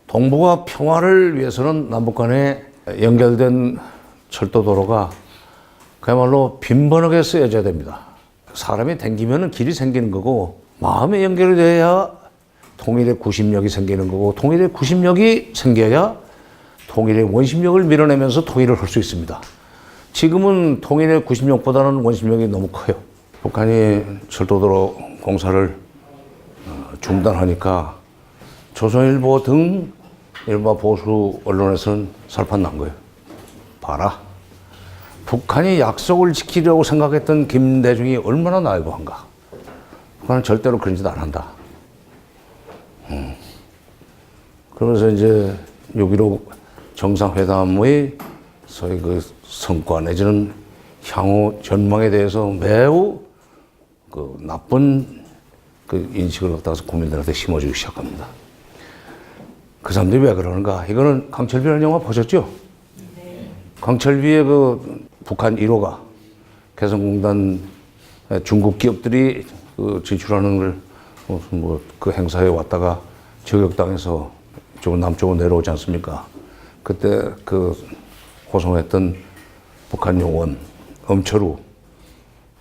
동북아 평화를 위해서는 남북 간에 연결된 철도도로가 그야말로 빈번하게 쓰여져야 됩니다. 사람이 댕기면 길이 생기는 거고 마음에 연결이 돼야 통일의 구심력이 생기는 거고 통일의 구심력이 생겨야 통일의 원심력을 밀어내면서 통일을 할 수 있습니다. 지금은 통일의 구심력보다는 원심력이 너무 커요. 북한이 철도도로 공사를 중단하니까 조선일보 등 일부 보수 언론에서는 살판 난 거예요. 봐라. 북한이 약속을 지키려고 생각했던 김대중이 얼마나 나이브한가. 북한은 절대로 그런 짓 안 한다. 그러면서 이제 6.15 정상회담의 소위 그 성과 내지는 향후 전망에 대해서 매우 그 나쁜 그 인식을 갖다가 국민들한테 심어주기 시작합니다. 그 사람들이 왜 그러는가? 이거는 강철비라는 영화 보셨죠? 네. 강철비의 그 북한 1호가 개성공단 중국 기업들이 그 진출하는 걸 뭐 그 행사에 왔다가 저격당해서 이쪽으로 남쪽으로 내려오지 않습니까? 그때 그 호송했던 북한 요원 엄철우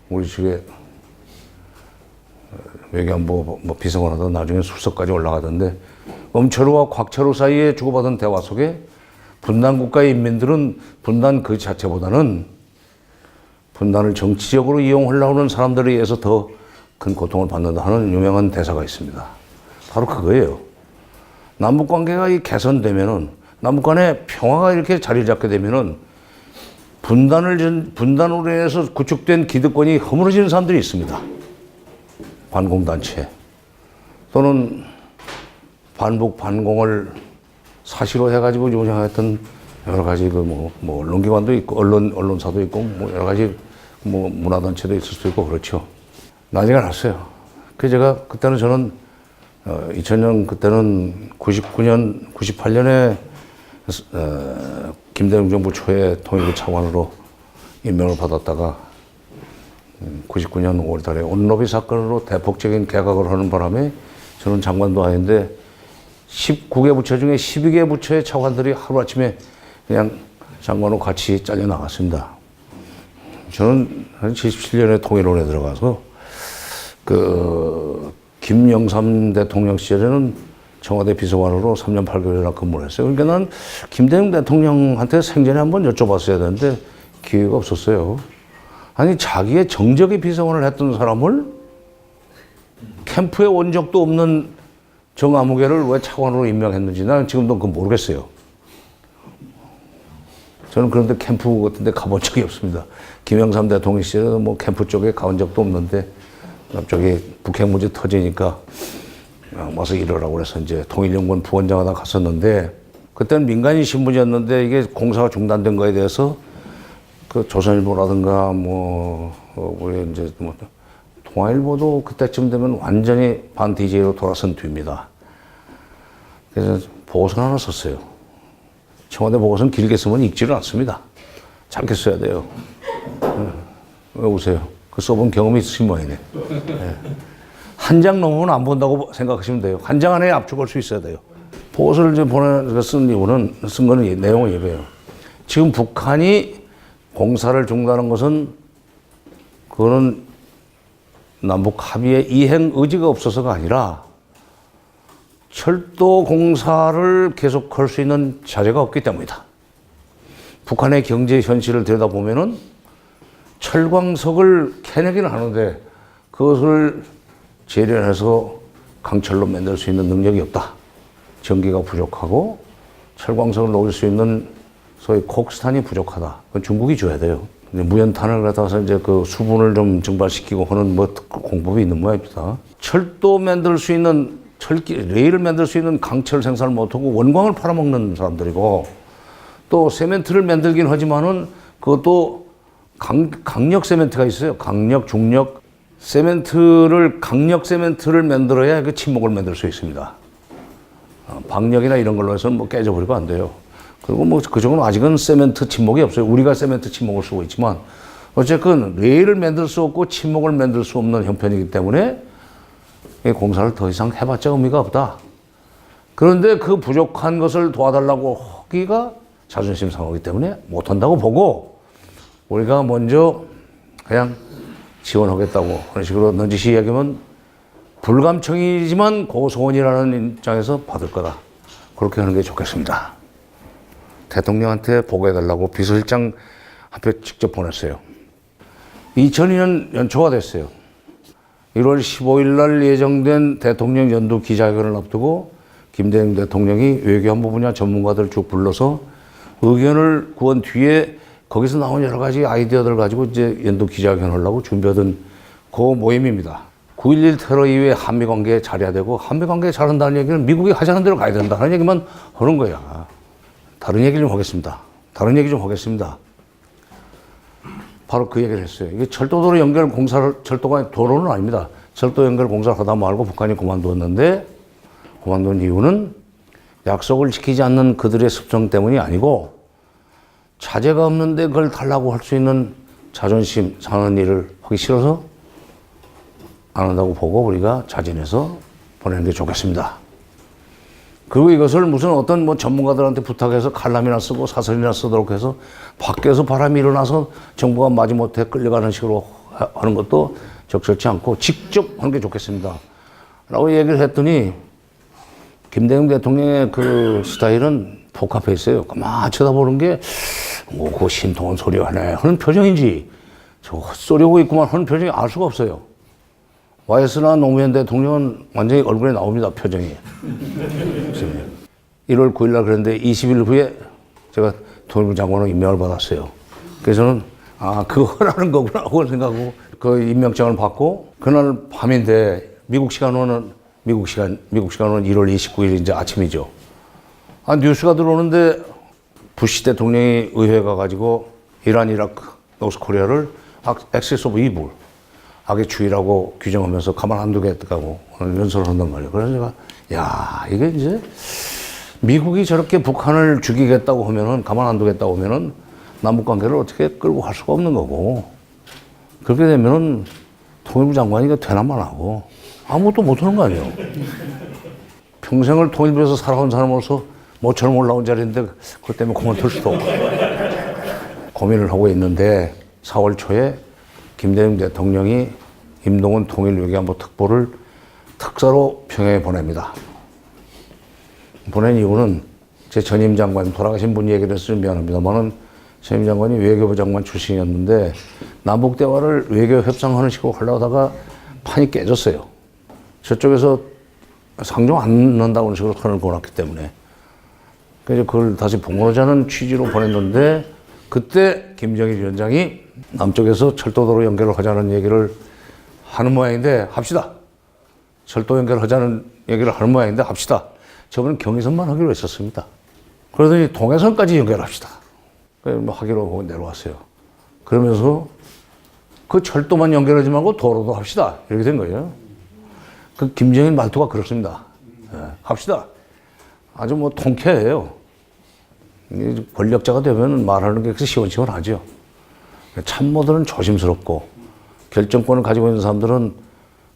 우리 측에 외교안보 뭐 비서관 하다가 나중에 수석까지 올라가던데 엄철우와 곽철우 사이에 주고받은 대화 속에 분단 국가의 인민들은 분단 그 자체보다는 분단을 정치적으로 이용하려고 하는 사람들에 의해서 더 큰 고통을 받는다 하는 유명한 대사가 있습니다. 바로 그거예요. 남북관계가 개선되면은 남북 간에 평화가 이렇게 자리를 잡게 되면은 분단으로 인해서 구축된 기득권이 허물어지는 사람들이 있습니다. 반공단체 또는 반북 반공을 사시로 해가지고 운영했던 여러 가지 그 뭐 언론기관도 있고 언론사도 있고 뭐 여러 가지 뭐 문화단체도 있을 수 있고 그렇죠. 난리가 났어요. 그래서 제가 그때는 저는 2000년 그때는 99년 98년에 김대중 정부 초에 통일부 차관으로 임명을 받았다가 99년 5월달에 온로비 사건으로 대폭적인 개각을 하는 바람에 저는 장관도 아닌데 19개 부처 중에 12개 부처의 차관들이 하루아침에 그냥 장관으로 같이 잘려 나갔습니다. 저는 한 77년에 통일원에 들어가서 그 김영삼 대통령 시절에는 청와대 비서관으로 3년 8개월이나 근무를 했어요. 그러니까 난 김대중 대통령한테 생전에 한번 여쭤봤어야 되는데 기회가 없었어요. 아니 자기의 정적의 비서관을 했던 사람을 캠프에 온 적도 없는 정아무개를 왜 차관으로 임명했는지 나는 지금도 그건 모르겠어요. 저는 그런데 캠프 같은 데 가본 적이 없습니다. 김영삼 대통령 시절에도 뭐 캠프 쪽에 가본 적도 없는데 갑자기 북핵 문제 터지니까 와서 이러라고 그래서 이제 통일연구원 부원장 하다 갔었는데 그때는 민간인 신분이었는데 이게 공사가 중단된 거에 대해서 그 조선일보라든가 우리 이제 통화일보도 그때쯤 되면 완전히 반 DJ로 돌아선 뒤입니다. 그래서 보고서 하나 썼어요. 청와대 보고서는 길게 쓰면 읽지를 않습니다. 짧게 써야 돼요. 왜 웃어요? 그 써본 경험이 있으신 모양이네. 네. 한 장 넘으면 안 본다고 생각하시면 돼요. 한 장 안에 압축할 수 있어야 돼요. 보고서를 이제 쓴 이유는, 쓴 거는 내용은 이거예요. 지금 북한이 공사를 중단한 것은 그거는 남북 합의의 이행 의지가 없어서가 아니라 철도 공사를 계속할 수 있는 자재가 없기 때문이다. 북한의 경제 현실을 들여다보면은 철광석을 캐내기는 하는데 그것을 재련해서 강철로 만들 수 있는 능력이 없다. 전기가 부족하고 철광석을 놓을 수 있는 소위 콕스탄이 부족하다. 그건 중국이 줘야 돼요. 무연탄을 갖다서 이제 그 수분을 좀 증발시키고 하는 뭐 공법이 있는 모양입니다. 철도 만들 수 있는 레일을 만들 수 있는 강철 생산을 못하고 원광을 팔아먹는 사람들이고 또 세멘트를 만들긴 하지만은 그것도 강력 세멘트가 있어요. 강력, 중력 세멘트를 강력 세멘트를 만들어야 그 침목을 만들 수 있습니다. 박력이나 이런 걸로 해서는 뭐 깨져버리고 안 돼요. 그리고 뭐 그쪽은 아직은 세멘트 침목이 없어요. 우리가 세멘트 침목을 쓰고 있지만 어쨌든 레일을 만들 수 없고 침목을 만들 수 없는 형편이기 때문에 공사를 더 이상 해봤자 의미가 없다. 그런데 그 부족한 것을 도와달라고 하기가 자존심 상하기 때문에 못한다고 보고 우리가 먼저 그냥 지원하겠다고 그런 식으로 넌지시 이야기하면 불감청이지만 고소원이라는 입장에서 받을 거다. 그렇게 하는 게 좋겠습니다. 대통령한테 보고해달라고 비서실장 한테 직접 보냈어요. 2002년 연초가 됐어요. 1월 15일 날 예정된 대통령 연두 기자회견을 앞두고 김대중 대통령이 외교안보 분야 전문가들 쭉 불러서 의견을 구한 뒤에 거기서 나온 여러 가지 아이디어들 가지고 이제 연두 기자회견을 하려고 준비하던 그 모임입니다. 9.11 테러 이후에 한미관계에 잘해야 되고 한미관계에 잘한다는 얘기는 미국이 하자는 대로 가야 된다는 얘기만 하는 거야. 다른 얘기 좀 하겠습니다. 다른 얘기 좀 하겠습니다. 바로 그 얘기를 했어요. 이게 철도도로 연결 공사를, 철도가 도로는 아닙니다. 철도 연결 공사를 하다 말고 북한이 그만두었는데 그만둔 이유는 약속을 지키지 않는 그들의 습성 때문이 아니고 자제가 없는데 그걸 달라고 할 수 있는 자존심 상하는 일을 하기 싫어서 안 한다고 보고 우리가 자진해서 보내는 게 좋겠습니다. 그리고 이것을 무슨 어떤 뭐 전문가들한테 부탁해서 칼럼이나 쓰고 사설이나 쓰도록 해서 밖에서 바람이 일어나서 정부가 마지못해 끌려가는 식으로 하는 것도 적절치 않고 직접 하는 게 좋겠습니다. 라고 얘기를 했더니 김대중 대통령의 그 스타일은 복합해 있어요. 가만히 쳐다보는 게 뭐 그 신통한 소리 하네 하는 표정인지 저 헛소리하고 있구만 하는 표정이 알 수가 없어요. YS나 노무현 대통령은 완전히 얼굴에 나옵니다. 표정이. 1월 9일 날 그랬는데 20일 후에 제가 통일부 장관으로 임명을 받았어요. 그래서 저는 그거라는 거구나 하고 생각하고 그 임명장을 받고 그날 밤인데 미국 시간으로는 1월 29일 이제 아침이죠. 뉴스가 들어오는데 부시 대통령이 의회에 가가지고 이란, 이라크, 노스코리아를 액세스 오브 이불, 악의 주의라고 규정하면서 가만 안 두겠다고 연설을 한단 말이에요. 그래서 제가, 이게 이제 미국이 저렇게 북한을 죽이겠다고 하면은, 가만 안 두겠다고 하면은 남북 관계를 어떻게 끌고 갈 수가 없는 거고, 그렇게 되면은 통일부 장관이 되나만 하고 아무것도 못 하는 거 아니에요. 평생을 통일부에서 살아온 사람으로서 모처럼 올라온 자리인데 그것 때문에 그만둘 수도 없고 고민을 하고 있는데 4월 초에 김대중 대통령이 임동원 통일외교안보 특보를 특사로 평양에 보냅니다. 보낸 이유는 제 전임 장관, 돌아가신 분 얘기를 해서 좀 미안합니다만은 전임 장관이 외교부 장관 출신이었는데 남북 대화를 외교 협상하는 식으로 하려다가 판이 깨졌어요. 저쪽에서 상종 안 넣는다고 하는 식으로 선을 보냈기 때문에. 그래서 그걸 다시 봉헌하자는 취지로 보냈는데 그때 김정일 위원장이 남쪽에서 철도도로 연결을 하자는 얘기를 하는 모양인데 합시다. 철도 연결하자는 얘기를 하는 모양인데 합시다. 저번엔 경의선만 하기로 했었습니다. 그러더니 동해선까지 연결합시다. 그래서 뭐 하기로 하고 내려왔어요. 그러면서 그 철도만 연결하지 말고 도로도 합시다. 이렇게 된 거예요. 그 김정일 말투가 그렇습니다. 합시다. 아주 뭐 통쾌해요. 권력자가 되면 말하는 게 시원시원하죠. 참모들은 조심스럽고 결정권을 가지고 있는 사람들은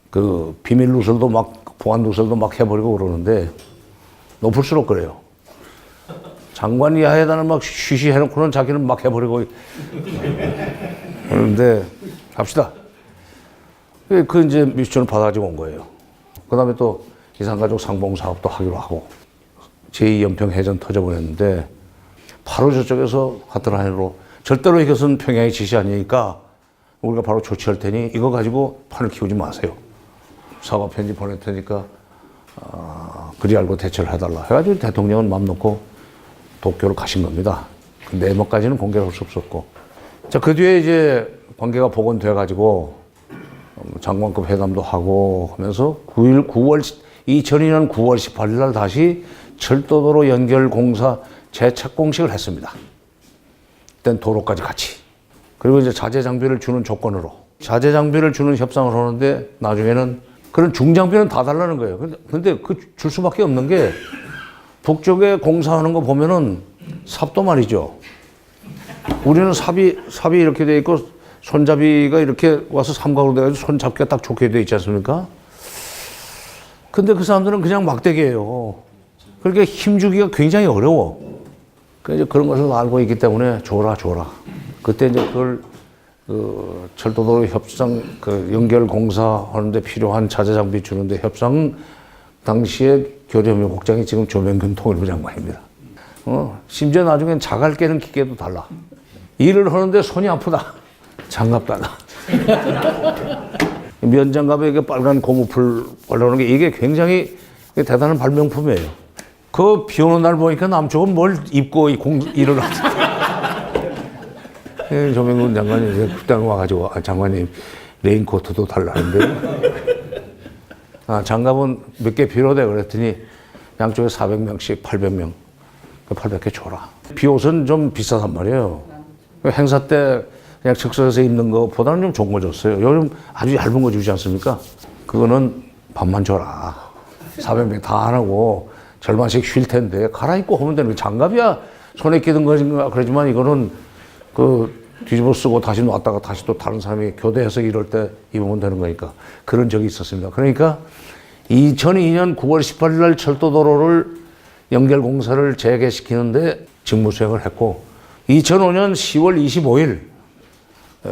그 비밀 누설도 막 보안 누설도 막 해버리고 그러는데 높을수록 그래요. 장관 이하에다는 막 쉬쉬 해놓고는 자기는 막 해버리고 그런데 합시다. 그 이제 미션을 받아가지고 온 거예요. 그 다음에 또 이산가족 상봉 사업도 하기로 하고 제2연평 해전 터져버렸는데 바로 저쪽에서 하트라인으로 절대로 이것은 평양의 지시 아니니까 우리가 바로 조치할 테니 이거 가지고 판을 키우지 마세요. 사과 편지 보낼 테니까 그리 알고 대처를 해달라 해가지고 대통령은 맘 놓고 도쿄로 가신 겁니다. 그 내막까지는 공개를 할 수 없었고 자, 그 뒤에 이제 관계가 복원돼가지고 장관급 회담도 하고 하면서 2002년 9월 18일 날 다시 철도도로 연결 공사 재착 공식을 했습니다. 그땐 도로까지 같이. 그리고 이제 자재 장비를 주는 조건으로. 자재 장비를 주는 협상을 하는데 나중에는 그런 중장비는 다 달라는 거예요. 근데 그 줄 수밖에 없는 게 북쪽에 공사하는 거 보면은 삽도 말이죠. 우리는 삽이 이렇게 돼 있고 손잡이가 이렇게 와서 삼각으로 돼가지고 손잡기가 딱 좋게 돼 있지 않습니까? 근데 그 사람들은 그냥 막대기예요. 그러니까 힘주기가 굉장히 어려워. 그러니까 이제 그런 것을 알고 있기 때문에 줘라. 그때 이제 그걸 철도도로 협상 연결 공사하는데 필요한 자재 장비 주는데 협상 당시에 교대무역국장이 지금 조명균 통일부 장관입니다. 심지어 나중엔 자갈 깨는 기계도 달라. 일을 하는데 손이 아프다. 장갑 달라. 면장갑에 빨간 고무풀 발라놓은 게 이게 굉장히 대단한 발명품이에요. 그 비 오는 날 보니까 남쪽은 뭘 입고 일을 하지. 조명근 장관이 이제 그때 와가지고 장관님 레인코트도 달라는데 장갑은 몇 개 필요돼 그랬더니 양쪽에 400명씩 800명 800개 줘라. 비옷은 좀 비싸단 말이에요. 행사 때 그냥 즉석에서 입는 것보다는 좀 좋은 거 줬어요. 요즘 아주 얇은 거 주지 않습니까? 그거는 반만 줘라. 400명 다 안 하고 절반씩 쉴 텐데 갈아입고 하면 되는 거. 장갑이야 손에 끼든 거인가 그러지만 이거는 뒤집어 쓰고 다시 놨다가 다시 또 다른 사람이 교대해서 이럴 때 입으면 되는 거니까 그런 적이 있었습니다. 그러니까 2002년 9월 18일 날 철도도로를 연결 공사를 재개시키는데 직무 수행을 했고 2005년 10월 25일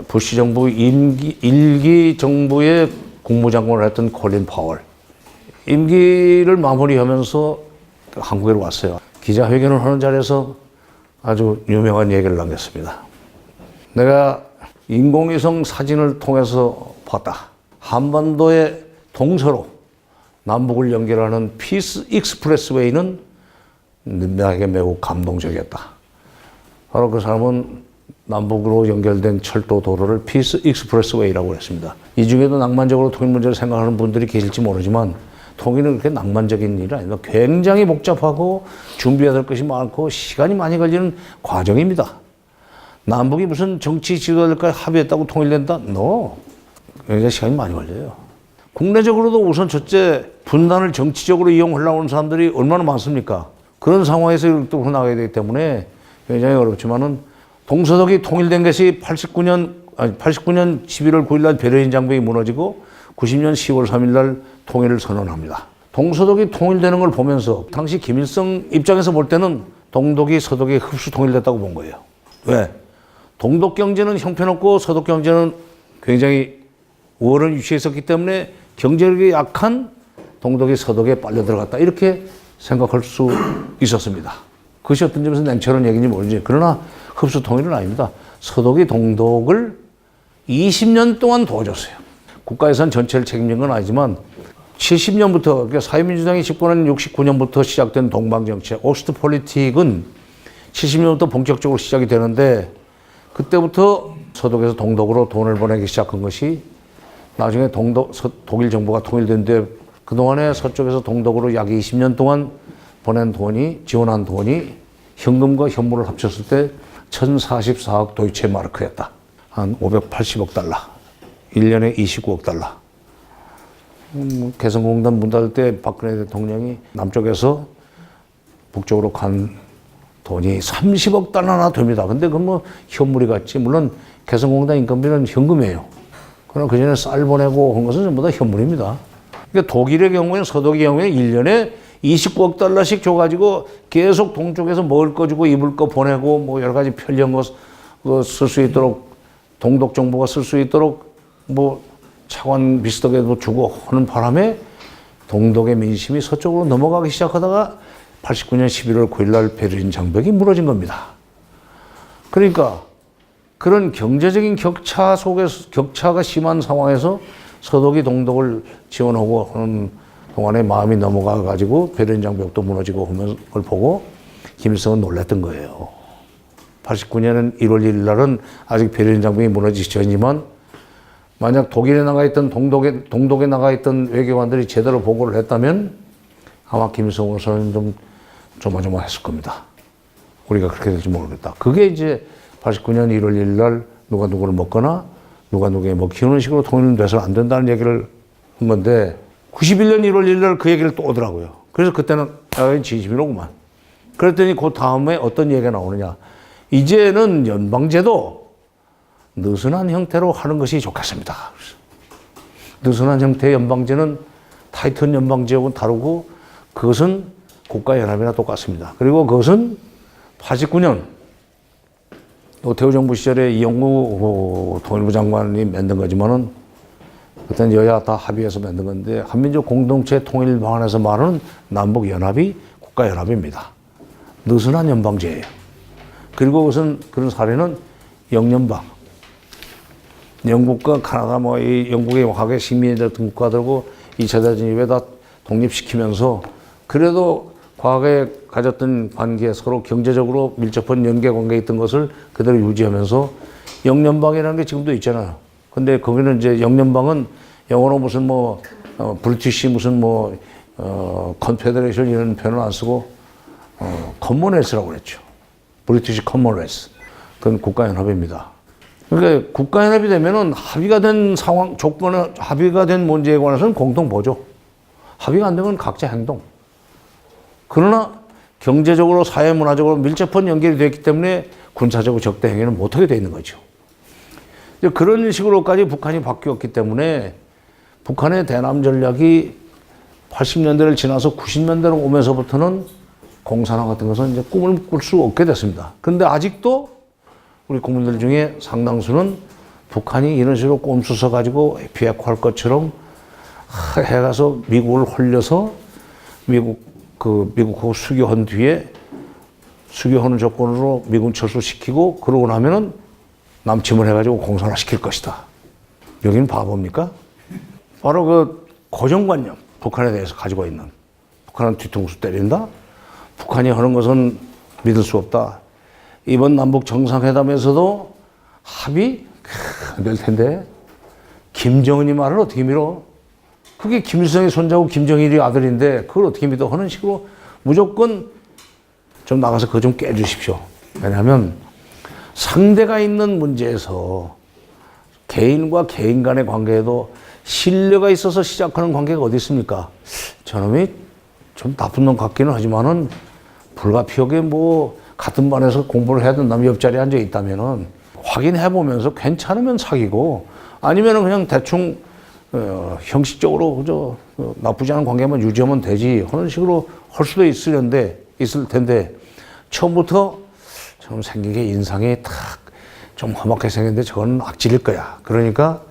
부시 정부 일기 정부의 국무장관을 했던 콜린 파월 임기를 마무리하면서 한국에 왔어요. 기자회견을 하는 자리에서 아주 유명한 얘기를 남겼습니다. 내가 인공위성 사진을 통해서 봤다. 한반도의 동서로 남북을 연결하는 피스 익스프레스웨이는 나에게 매우 감동적이었다. 바로 그 사람은 남북으로 연결된 철도 도로를 피스 익스프레스웨이라고 했습니다. 이 중에도 낭만적으로 통일 문제를 생각하는 분들이 계실지 모르지만 통일은 그렇게 낭만적인 일이 아닙니다. 굉장히 복잡하고 준비해야 될 것이 많고 시간이 많이 걸리는 과정입니다. 남북이 무슨 정치 지도자들까지 합의했다고 통일된다? No. 굉장히 시간이 많이 걸려요. 국내적으로도 우선 첫째 분단을 정치적으로 이용하려고 하는 사람들이 얼마나 많습니까? 그런 상황에서 또 나가야 되기 때문에 굉장히 어렵지만은 동서독이 통일된 것이 89년 11월 9일 날 베를린 장벽이 무너지고 90년 10월 3일 날 통일을 선언합니다. 동서독이 통일되는 걸 보면서 당시 김일성 입장에서 볼 때는 동독이 서독이 흡수 통일됐다고 본 거예요. 왜? 동독 경제는 형편없고 서독 경제는 굉장히 우월한 위치에 있었기 때문에 경제력이 약한 동독이 서독에 빨려 들어갔다. 이렇게 생각할 수 있었습니다. 그것이 어떤 점에서 냉철한 얘기인지 모르지. 그러나 흡수 통일은 아닙니다. 서독이 동독을 20년 동안 도와줬어요. 국가예산 전체를 책임진 건 아니지만 70년부터 그러니까 사회민주당이 집권한 69년부터 시작된 동방정책 오스트폴리틱은 70년부터 본격적으로 시작이 되는데 그때부터 서독에서 동독으로 돈을 보내기 시작한 것이 나중에 독일 정부가 통일된데 그동안에 서쪽에서 동독으로 약 20년 동안 보낸 돈이 지원한 돈이 현금과 현물을 합쳤을 때 1044억 도이체 마르크였다. 한 580억 달러. 1년에 29억 달러. 개성공단 문 닫을 때 박근혜 대통령이 남쪽에서 북쪽으로 간 돈이 30억 달러나 됩니다. 근데 그건 뭐 현물이 같지. 물론 개성공단 인건비는 현금이에요. 그러나 그전에 쌀 보내고 한 것은 전부 다 현물입니다. 그러니까 독일의 경우에는 서독의 경우에 1년에 29억 달러씩 줘가지고 계속 동쪽에서 먹을 거 주고 입을 거 보내고 뭐 여러 가지 편리한 거 쓸 수 있도록 동독 정부가 쓸 수 있도록 뭐 차관 비슷하게도 주고 하는 바람에 동독의 민심이 서쪽으로 넘어가기 시작하다가 89년 11월 9일 날 베를린 장벽이 무너진 겁니다. 그러니까 그런 경제적인 격차 속에서 격차가 심한 상황에서 서독이 동독을 지원하고 하는 동안에 마음이 넘어가 가지고 베를린 장벽도 무너지고 하는 걸 보고 김일성은 놀랐던 거예요. 89년 1월 1일 날은 아직 베를린 장벽이 무너지기 전이지만 만약 독일에 나가 있던 동독에 나가 있던 외교관들이 제대로 보고를 했다면 아마 김일성으로서는 좀 조마조마했을 겁니다. 우리가 그렇게 될지 모르겠다. 그게 이제 89년 1월 1일 날 누가 누구를 먹거나 누가 누구에 먹히는 식으로 통일은 돼서는 안 된다는 얘기를 한 건데 91년 1월 1일 날 그 얘기를 또 오더라고요. 그래서 그때는 진심이로구만. 그랬더니 그 다음에 어떤 얘기가 나오느냐. 이제는 연방제도 느슨한 형태로 하는 것이 좋겠습니다. 느슨한 형태의 연방제는 타이튼 연방제하고는 다르고 그것은 국가연합이나 똑같습니다. 그리고 그것은 89년 노태우 정부 시절에 이영구 통일부 장관이 만든 거지만은 그때는 여야 다 합의해서 만든 건데 한민족 공동체 통일 방안에서 말하는 남북연합이 국가연합입니다. 느슨한 연방제예요. 그리고 그것은 그런 사례는 영연방. 영국과 카나다 이 영국의 과거의 식민지였던 국가들고 2차 대전 이후에 다 독립시키면서 그래도 과거에 가졌던 관계 서로 경제적으로 밀접한 연계 관계에 있던 것을 그대로 유지하면서 영연방이라는 게 지금도 있잖아요. 근데 거기는 이제 영연방은 영어로 무슨 브리티시 무슨 컨페더레이션 이런 표현을 안 쓰고 커먼웰스라고 그랬죠. 브리티시 커먼웰스. 그건 국가연합입니다. 그러니까 국가연합이 되면은 합의가 된 상황, 조건에 합의가 된 문제에 관해서는 공동 보조. 합의가 안 되면 각자 행동. 그러나 경제적으로 사회 문화적으로 밀접한 연결이 되었기 때문에 군사적으로 적대 행위는 못하게 돼 있는 거죠. 그런 식으로까지 북한이 바뀌었기 때문에 북한의 대남 전략이 80년대를 지나서 90년대로 오면서부터는 공산화 같은 것은 이제 꿈을 꿀 수 없게 됐습니다. 그런데 아직도 우리 국민들 중에 상당수는 북한이 이런 식으로 꼼수써 가지고 비핵화할 것처럼 해가서 미국을 홀려서 미국하고 수교한 뒤에 수교하는 조건으로 미군 철수시키고 그러고 나면은 남침을 해가지고 공산화 시킬 것이다. 여기는 바보입니까? 바로 그 고정관념, 북한에 대해서 가지고 있는. 북한은 뒤통수 때린다? 북한이 하는 것은 믿을 수 없다. 이번 남북 정상회담에서도 합의 안 될 텐데 김정은이 말을 어떻게 믿어? 그게 김일성의 손자고 김정일이 아들인데 그걸 어떻게 믿어? 하는 식으로 무조건 좀 나가서 그거 좀 깨주십시오. 왜냐하면 상대가 있는 문제에서 개인과 개인 간의 관계에도 신뢰가 있어서 시작하는 관계가 어디 있습니까? 저놈이 좀 나쁜 놈 같기는 하지만은 불가피하게 같은 반에서 공부를 해야 된다면 옆자리에 앉아 있다면은 확인해 보면서 괜찮으면 사귀고 아니면은 그냥 대충 형식적으로 나쁘지 않은 관계만 유지하면 되지 하는 식으로 할 수도 있을 텐데 처음부터 좀 생긴 게 인상이 탁 좀 험악하게 생겼는데 저건 악질일 거야. 그러니까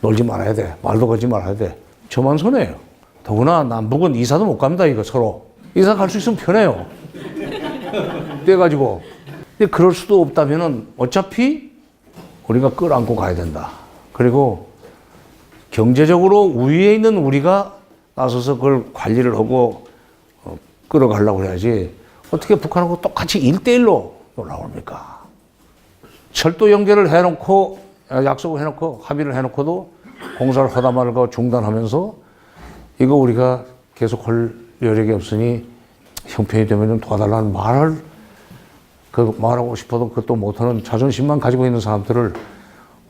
놀지 말아야 돼. 말도 걸지 말아야 돼. 저만 손해요. 더구나 남북은 이사도 못 갑니다. 이거 서로. 이사 갈 수 있으면 편해요. 떼가지고. 근데 그럴 수도 없다면은 어차피 우리가 끌어안고 가야 된다. 그리고 경제적으로 우위에 있는 우리가 나서서 그걸 관리를 하고 끌어가려고 해야지 어떻게 북한하고 똑같이 1대1로 올라옵니까? 철도 연결을 해놓고 약속을 해놓고 합의를 해놓고도 공사를 하다 말고 중단하면서 이거 우리가 계속 할 여력이 없으니 형편이 되면 좀 도와달라는 말을 말하고 싶어도 그것도 못하는 자존심만 가지고 있는 사람들을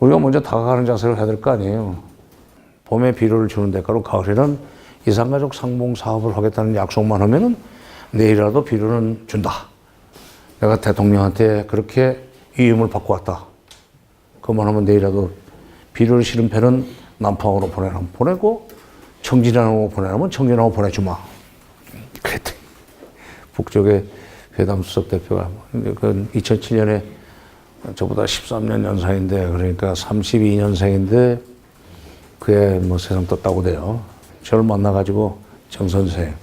우리가 먼저 다가가는 자세를 해야 될 거 아니에요. 봄에 비료를 주는 대가로 가을에는 이산가족 상봉 사업을 하겠다는 약속만 하면은 내일이라도 비료는 준다. 내가 대통령한테 그렇게 위임을 받고 왔다. 그만 하면 내일이라도 비료를 실은 배는 남포항으로 보내라면 보내고 청진항으로 보내라면 청진항으로 보내주마. 그랬더니 북쪽의 회담 수석 대표가 그 2007년에 저보다 13년 연상인데 그러니까 32년생인데 그에 세상 떴다고 돼요. 저를 만나가지고 정 선생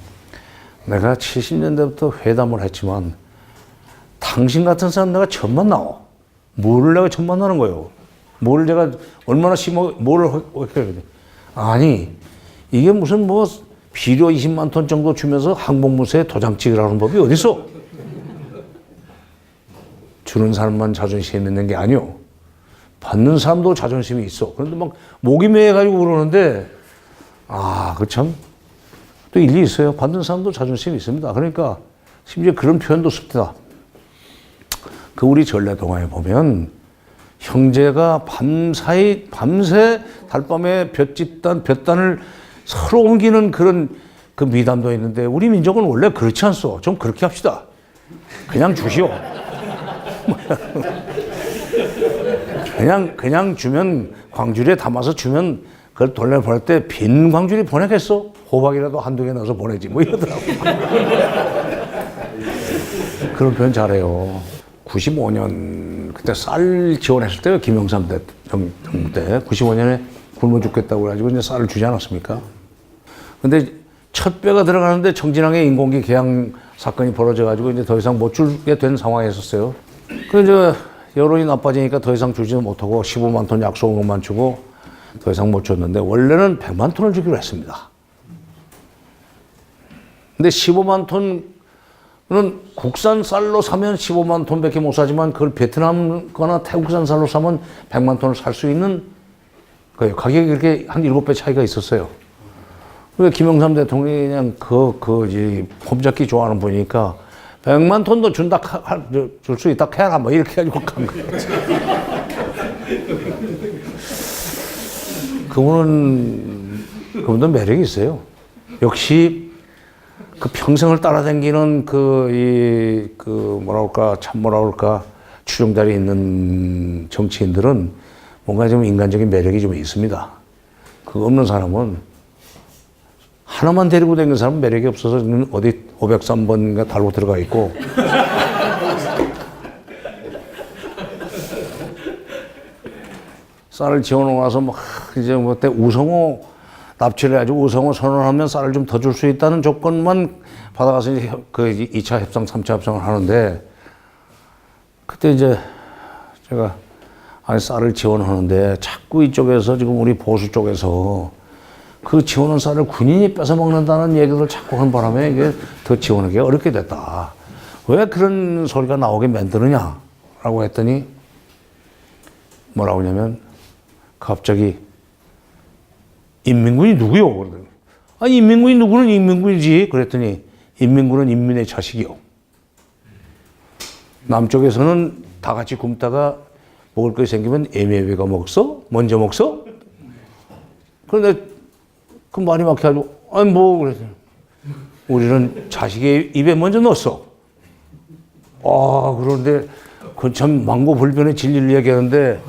내가 70년대부터 회담을 했지만 당신 같은 사람 내가 처음 만나오. 뭐를 내가 처음 만나는 거예요. 뭘 제가 얼마나 뭐를 해야 아니 이게 무슨 비료 20만 톤 정도 주면서 항복무소에 도장 찍으라는 법이 어딨어? 주는 사람만 자존심 있는 게 아니오. 받는 사람도 자존심이 있어. 그런데 목이 메여가지고 그러는데 그 참 또 일리 있어요. 받는 사람도 자존심이 있습니다. 그러니까 심지어 그런 표현도 씁니다. 그 우리 전래동화에 보면 형제가 밤새 달밤에 볕단을 서로 옮기는 그런 그 미담도 있는데 우리 민족은 원래 그렇지 않소. 좀 그렇게 합시다. 그냥 주시오. 그냥 주면 광주리에 담아서 주면 그걸 돌려보낼 때 빈 광주리 보내겠어? 호박이라도 한두 개 넣어서 보내지 이러더라고. 그런 표현 잘해요. 95년 그때 쌀 지원했을 때요. 김영삼 정부 때 95년에 굶어 죽겠다고 해가지고 이제 쌀을 주지 않았습니까? 근데 첫 배가 들어가는데 청진항에 인공기 개항 사건이 벌어져가지고 이제 더 이상 못 주게 된 상황이었어요. 그래서 여론이 나빠지니까 더 이상 주지는 못하고 15만 톤 약속한 것만 주고 더 이상 못 줬는데 원래는 100만 톤을 주기로 했습니다. 근데 15만 톤은 국산 쌀로 사면 15만 톤밖에 못 사지만 그걸 베트남 거나 태국산 쌀로 사면 100만 톤을 살 수 있는 거예요. 가격이 그렇게 한 7배 차이가 있었어요. 그래서 김영삼 대통령이 그냥 폼잡기 좋아하는 분이니까 100만 톤도 줄 수 있다 해라 뭐 이렇게 해가지고 간 거예요. 그분도 매력이 있어요. 역시 그 평생을 따라다니는 추종자리에 있는 정치인들은 뭔가 좀 인간적인 매력이 좀 있습니다. 그거 없는 사람은 하나만 데리고 다니는 사람은 매력이 없어서 어디 503번인가 달고 들어가 있고 쌀을 지원하고 나서 막 이제 그때 우성호 납치를 해가지고 우성호 선언하면 쌀을 좀 더 줄 수 있다는 조건만 받아가서 이제 그 2차 협상, 3차 협상을 하는데 그때 이제 제가 아니 쌀을 지원하는데 자꾸 이쪽에서 지금 우리 보수 쪽에서 그 지원한 쌀을 군인이 뺏어 먹는다는 얘기를 자꾸 한 바람에 이게 더 지원하기 어렵게 됐다. 왜 그런 소리가 나오게 만드느냐라고 했더니 뭐라고 하냐면 갑자기 인민군이 누구요? 그러더니 아니 인민군이 누구는 인민군이지. 그랬더니 인민군은 인민의 자식이요. 남쪽에서는 다 같이 굶다가 먹을 것이 생기면 애매비가 먹었어? 먼저 먹었어? 그런데 그 말이 막혀가지고 아니 뭐 그랬더니 우리는 자식의 입에 먼저 넣었어. 아 그런데 그 참 망고불변의 진리를 얘기하는데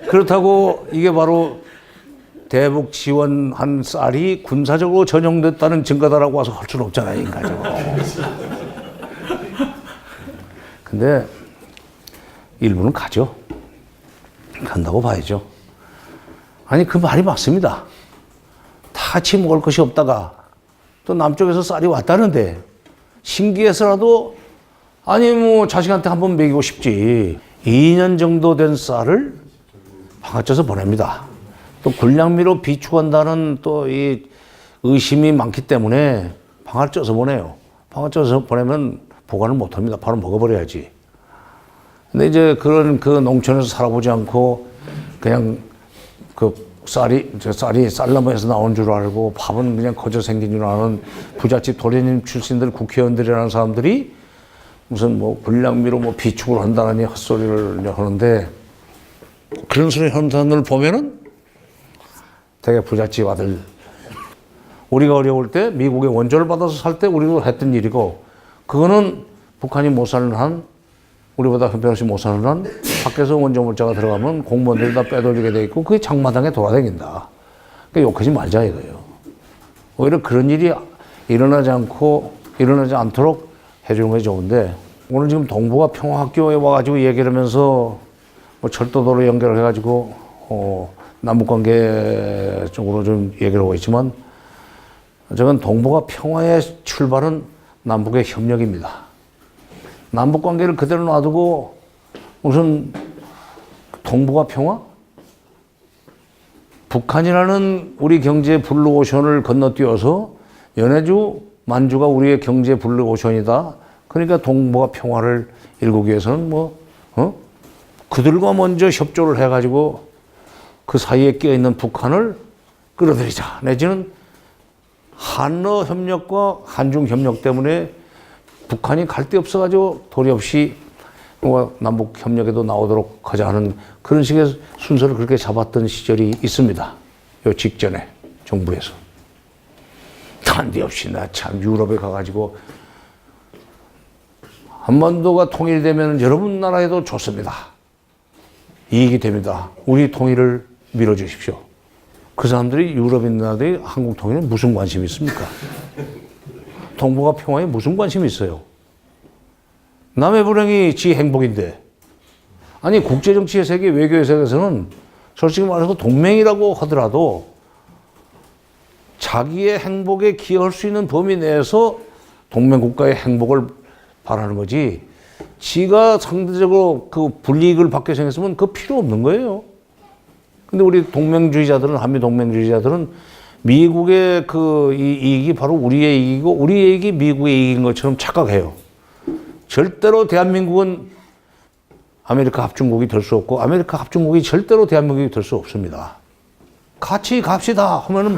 그렇다고 이게 바로 대북 지원한 쌀이 군사적으로 전용됐다는 증거다라고 와서 할 수는 없잖아요, 인간적으로. 근데 일부는 가죠. 간다고 봐야죠. 아니 그 말이 맞습니다. 다 같이 먹을 것이 없다가 또 남쪽에서 쌀이 왔다는데 신기해서라도 아니 뭐 자식한테 한번 먹이고 싶지. 2년 정도 된 쌀을 방아쪄서 보냅니다. 또 군량미로 비축한다는 또 이 의심이 많기 때문에 방아 쪄서 보내요. 방아 쪄서 보내면 보관을 못 합니다. 바로 먹어버려야지. 근데 이제 그런 그 농촌에서 살아보지 않고 그냥 그 쌀이 쌀나무에서 나온 줄 알고 밥은 그냥 거저 생긴 줄 아는 부잣집 도련님 출신들 국회의원들이라는 사람들이 무슨 뭐 군량미로 뭐 비축을 한다는 헛소리를 하는데 그런 소리 하는 사람들을 보면은 되게 부잣집 아들. 우리가 어려울 때 미국의 원조를 받아서 살 때 우리도 했던 일이고 그거는 북한이 못 사는 한 우리보다 형편없이 못 사는 한 밖에서 원조 물자가 들어가면 공무원들이 다 빼돌리게 돼 있고 그게 장마당에 돌아다닌다. 그러니까 욕하지 말자 이거예요. 오히려 그런 일이 일어나지 않도록 해주는 것이 좋은데 오늘 지금 동북아 평화학교에 와가지고 얘기를 하면서 뭐 철도도로 연결을 해가지고 남북관계 쪽으로 좀 얘기를 하고 있지만 저건 동북아 평화의 출발은 남북의 협력입니다. 남북관계를 그대로 놔두고 무슨 동북아 평화? 북한이라는 우리 경제 블루오션을 건너뛰어서 연해주, 만주가 우리의 경제 블루오션이다. 그러니까 동북아 평화를 일구기 위해서는 그들과 먼저 협조를 해가지고 그 사이에 끼어있는 북한을 끌어들이자. 내지는 한러 협력과 한중 협력 때문에 북한이 갈 데 없어가지고 도리 없이 남북 협력에도 나오도록 하자 하는 그런 식의 순서를 그렇게 잡았던 시절이 있습니다. 요 직전에 정부에서. 난데없이 나 참 유럽에 가가지고 한반도가 통일되면 여러분 나라에도 좋습니다. 이익이 됩니다. 우리 통일을 밀어주십시오. 그 사람들이 유럽인 나라들이 한국 통일에 무슨 관심이 있습니까? 동북아 평화에 무슨 관심이 있어요? 남의 불행이 지 행복인데. 아니 국제정치의 세계, 외교의 세계에서는 솔직히 말해서 동맹이라고 하더라도 자기의 행복에 기여할 수 있는 범위 내에서 동맹국가의 행복을 바라는 거지, 지가 상대적으로 그 불이익을 받게 생겼으면 그거 필요 없는 거예요. 근데 우리 동맹주의자들은, 한미 동맹주의자들은 미국의 그 이익이 바로 우리의 이익이고 우리의 이익이 미국의 이익인 것처럼 착각해요. 절대로 대한민국은 아메리카 합중국이 될 수 없고 아메리카 합중국이 절대로 대한민국이 될 수 없습니다. 같이 갑시다 하면은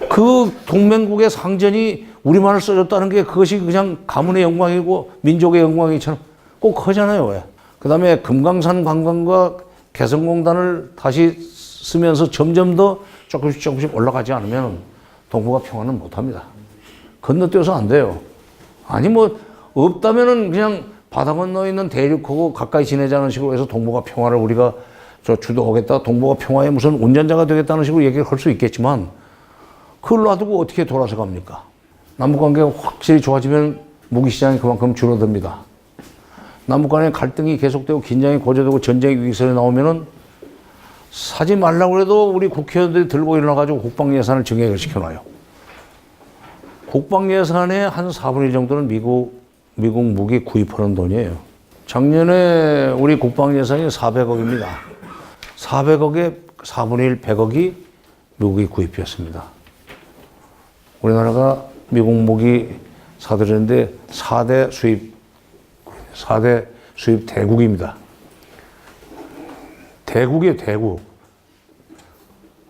그 동맹국의 상전이 우리만을 써줬다는 게 그것이 그냥 가문의 영광이고 민족의 영광이처럼 꼭 하잖아요. 왜? 그 다음에 금강산 관광과 개성공단을 다시 쓰면서 점점 더 조금씩 올라가지 않으면 동북아 평화는 못합니다. 건너뛰어서 안 돼요. 아니 뭐 없다면은 그냥 바다 건너에 있는 대륙하고 가까이 지내자는 식으로 해서 동북아 평화를 우리가 주도하겠다, 동북아 평화의 무슨 운전자가 되겠다는 식으로 얘기를 할 수 있겠지만 그걸 놔두고 어떻게 돌아서 갑니까? 남북관계가 확실히 좋아지면 무기시장이 그만큼 줄어듭니다. 남북 간의 갈등이 계속되고 긴장이 고조되고 전쟁의 위기설이 나오면은 사지 말라고 해도 우리 국회의원들이 들고 일어나가지고 국방예산을 증액을 시켜놔요. 국방예산의 한 4분의 1 정도는 미국 무기 구입하는 돈이에요. 작년에 우리 국방예산이 400억입니다. 400억에 4분의 1, 100억이 미국이 구입이었습니다. 우리나라가 미국 무기 사들였는데 4대 수입 대국입니다. 대국이에요, 대국.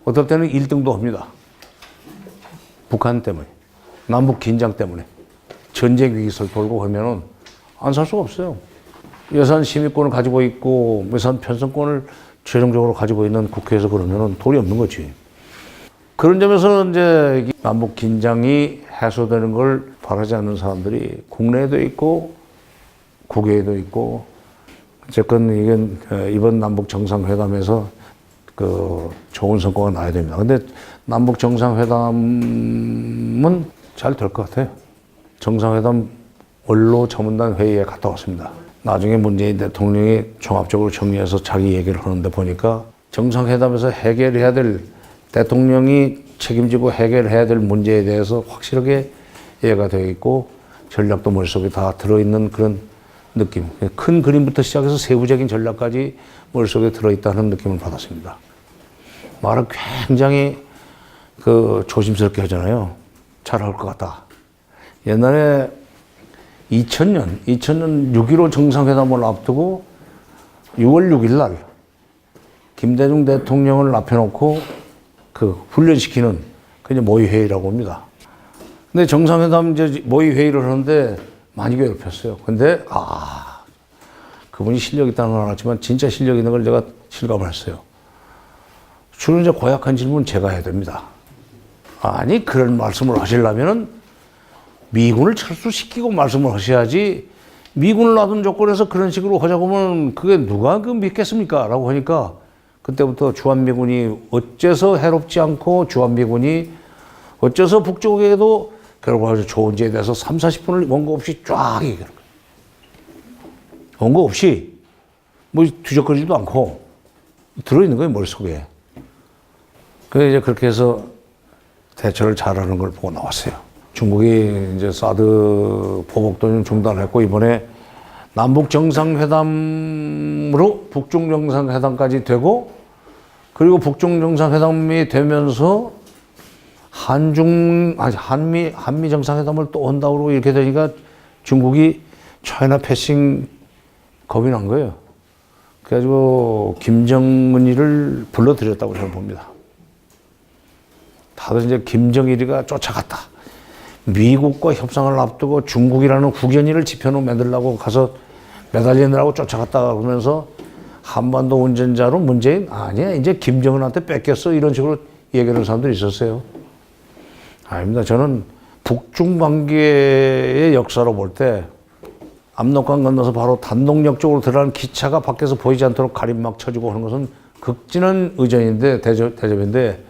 어떨 때는 1등도 합니다. 북한 때문에, 남북 긴장 때문에, 전쟁 위기설 돌고 하면은 안 살 수가 없어요. 예산 심의권을 가지고 있고, 예산 편성권을 최종적으로 가지고 있는 국회에서 그러면은 돈이 없는 거지. 그런 점에서는 이제 남북 긴장이 해소되는 걸 바라지 않는 사람들이 국내에도 있고, 국외에도 있고, 어쨌건 이건 이번 남북 정상회담에서 그 좋은 성과가 나야 됩니다. 근데 남북 정상회담은 잘 될 것 같아요. 정상회담 원로 자문단 회의에 갔다 왔습니다. 나중에 문재인 대통령이 종합적으로 정리해서 자기 얘기를 하는데 보니까 정상회담에서 해결해야 될, 대통령이 책임지고 해결해야 될 문제에 대해서 확실하게 이해가 되어 있고 전략도 머릿속에 다 들어있는 그런 느낌. 큰 그림부터 시작해서 세부적인 전략까지 머릿속에 들어있다는 느낌을 받았습니다. 말을 굉장히 조심스럽게 하잖아요. 잘할 것 같다. 옛날에 2000년 6.15 정상회담을 앞두고 6월 6일 날 김대중 대통령을 앞에 놓고 훈련시키는 그게 모의회의라고 합니다. 근데 정상회담 모의 회의를 하는데 많이 괴롭혔어요. 근데 그분이 실력 있다는 건 알았지만 진짜 실력 있는 걸 제가 실감을 했어요. 주로 이제 고약한 질문 제가 해야 됩니다. 아니 그런 말씀을 하시려면은 미군을 철수시키고 말씀을 하셔야지, 미군을 놔둔 조건에서 그런 식으로 하자고 하면 그게 누가 믿겠습니까? 라고 하니까 그때부터 주한미군이 어째서 해롭지 않고 주한미군이 어째서 북쪽에도 결국 좋은지에 대해서 3, 40분을 원고 없이 쫙 얘기하는 거예요. 원고 없이 뭐 뒤적거리지도 않고 들어있는 거예요, 머릿속에. 그래서 이제 그렇게 해서 대처를 잘하는 걸 보고 나왔어요. 중국이 이제 사드 보복도전 중단했고 이번에 남북 정상회담으로 북중 정상회담까지 되고, 그리고 북중 정상회담이 되면서 한미 정상회담을 또 한다고 이렇게 되니까 중국이 차이나 패싱 겁이 난 거예요. 그래가지고 김정은이를 불러들였다고 저는 봅니다. 다들 이제 김정일이가 쫓아갔다. 미국과 협상을 앞두고 중국이라는 후견인을 지편으로 만들려고 가서 매달리느라고 쫓아갔다 그러면서 한반도 운전자로 문재인, 아니야 이제 김정은한테 뺏겼어, 이런 식으로 얘기하는 사람들이 있었어요. 아닙니다. 저는 북중 관계의 역사로 볼 때 압록강 건너서 바로 단동역 쪽으로 들어가는 기차가 밖에서 보이지 않도록 가림막 쳐주고 하는 것은 극진한 의전인데, 대접인데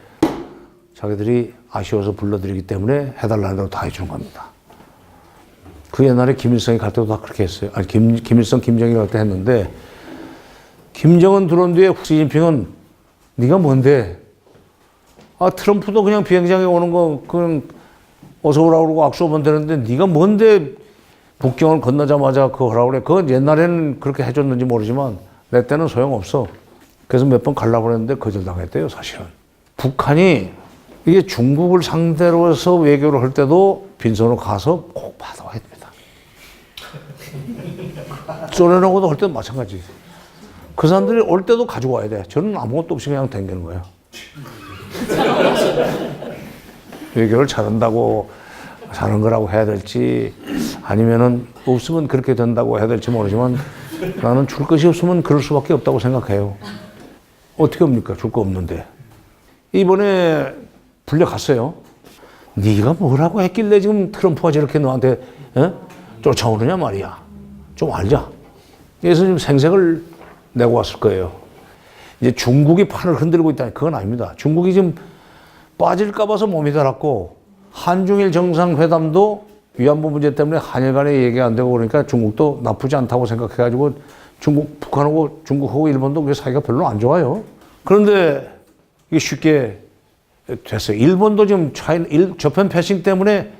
자기들이 아쉬워서 불러드리기 때문에 해달라는 대로 다 해주는 겁니다. 그 옛날에 김일성이 갈 때도 다 그렇게 했어요. 아니, 김일성, 김정일 갈 때 했는데, 김정은 들어온 뒤에 시진핑은 네가 뭔데? 아, 트럼프도 그냥 비행장에 오는 거 그냥 어서 오라고 그러고 악수하면 되는데 네가 뭔데 북경을 건너자마자 그거 하라고 그래. 그건 옛날에는 그렇게 해줬는지 모르지만 내 때는 소용없어. 그래서 몇 번 가려고 했는데 거절당했대요, 사실은. 북한이 이게 중국을 상대로 해서 외교를 할 때도 빈손으로 가서 꼭 받아와야 됩니다. 소련하고도 할 때도 마찬가지. 그 사람들이 올 때도 가지고 와야 돼. 저는 아무것도 없이 그냥 댕기는 거예요. 외교를 잘한다고 잘한 거라고 해야 될지 아니면은 없으면 그렇게 된다고 해야 될지 모르지만 나는 줄 것이 없으면 그럴 수밖에 없다고 생각해요. 어떻게 합니까? 줄 거 없는데. 이번에 불려갔어요. 네가 뭐라고 했길래 지금 트럼프가 저렇게 너한테 쫓아오느냐 말이야. 좀 알자. 그래서 지금 생색을 내고 왔을 거예요. 이제 중국이 판을 흔들고 있다. 그건 아닙니다. 중국이 지금 빠질까 봐서 몸이 달았고 한중일 정상회담도 위안부 문제 때문에 한일 간에 얘기가 안 되고 그러니까 중국도 나쁘지 않다고 생각해가지고 북한하고 중국하고 일본도 그 사이가 별로 안 좋아요. 그런데 이게 쉽게 됐어요. 일본도 지금 저편 패싱 때문에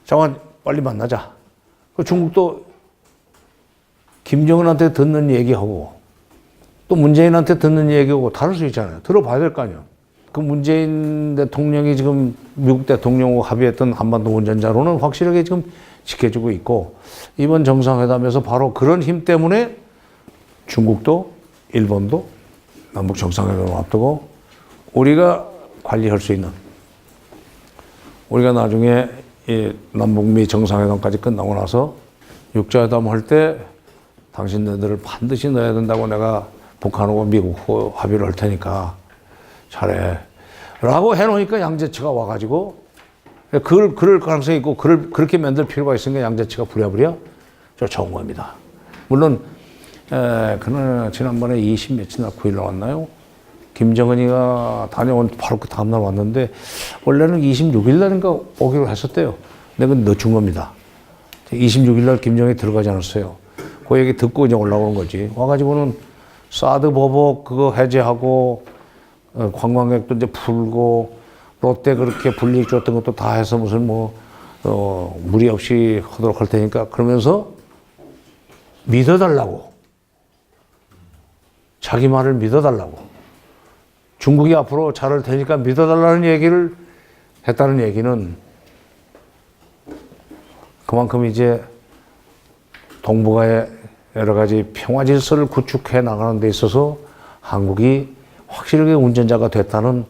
잠깐 빨리 만나자. 중국도 김정은한테 듣는 얘기하고 또 문재인한테 듣는 얘기하고 다를 수 있잖아요. 들어봐야 될 거 아니에요. 그 문재인 대통령이 지금 미국 대통령하고 합의했던 한반도 운전자로는 확실하게 지금 지켜주고 있고 이번 정상회담에서 바로 그런 힘 때문에 중국도 일본도 남북 정상회담을 앞두고 우리가 관리할 수 있는 우리가 나중에 이 남북미 정상회담까지 끝나고 나서 육자회담 할 때 당신네들을 반드시 넣어야 된다고 내가 북한하고 미국하고 합의를 할 테니까 잘해. 라고 해놓으니까 양재치가 와가지고 그럴 가능성이 있고 그렇게 만들 필요가 있으니까 양재치가 부랴부랴 쫓아온 겁니다. 물론 그날 지난번에 20 며칠 날 9일 나왔나요? 김정은이가 다녀온 바로 그 다음날 왔는데 원래는 26일 날인가 오기로 했었대요. 근데 그건 늦춘 겁니다. 26일 날 김정은이 들어가지 않았어요. 그 얘기 듣고 이제 올라오는 거지. 와가지고는 사드 보복 그거 해제하고 관광객도 이제 풀고 롯데 그렇게 불이익 줬던 것도 다 해서 무슨 무리 없이 하도록 할 테니까 그러면서 믿어달라고 자기 말을 믿어달라고 중국이 앞으로 잘할 테니까 믿어달라는 얘기를 했다는 얘기는 그만큼 이제 동북아의 여러 가지 평화 질서를 구축해 나가는 데 있어서 한국이 확실하게 운전자가 됐다는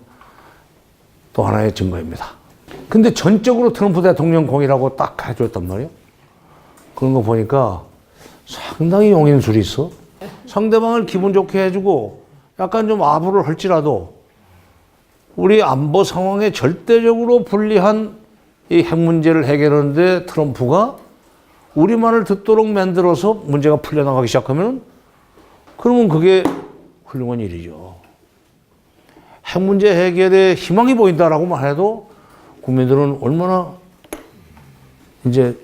또 하나의 증거입니다. 근데 전적으로 트럼프 대통령 공이라고 딱 해줬단 말이에요. 그런 거 보니까 상당히 용인술이 있어. 상대방을 기분 좋게 해주고 약간 좀 아부를 할지라도 우리 안보 상황에 절대적으로 불리한 이 핵 문제를 해결하는데 트럼프가 우리 말을 듣도록 만들어서 문제가 풀려나가기 시작하면 그러면 그게 훌륭한 일이죠. 핵 문제 해결에 희망이 보인다라고만 해도 국민들은 얼마나 이제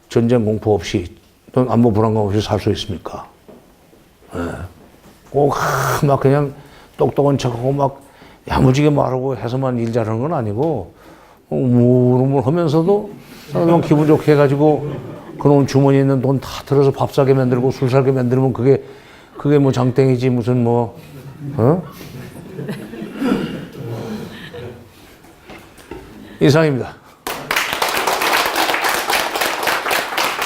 전쟁 공포 없이 또는 안보 불안감 없이 살 수 있습니까? 꼭 막 그냥 똑똑한 척하고 막 야무지게 말하고 해서만 일 잘하는 건 아니고 우물우물 하면서도 사람 기분 좋게 해가지고 그놈 주머니에 있는 돈 다 들어서 밥 사게 만들고 술 사게 만들면 그게 뭐 장땡이지 무슨 이상입니다.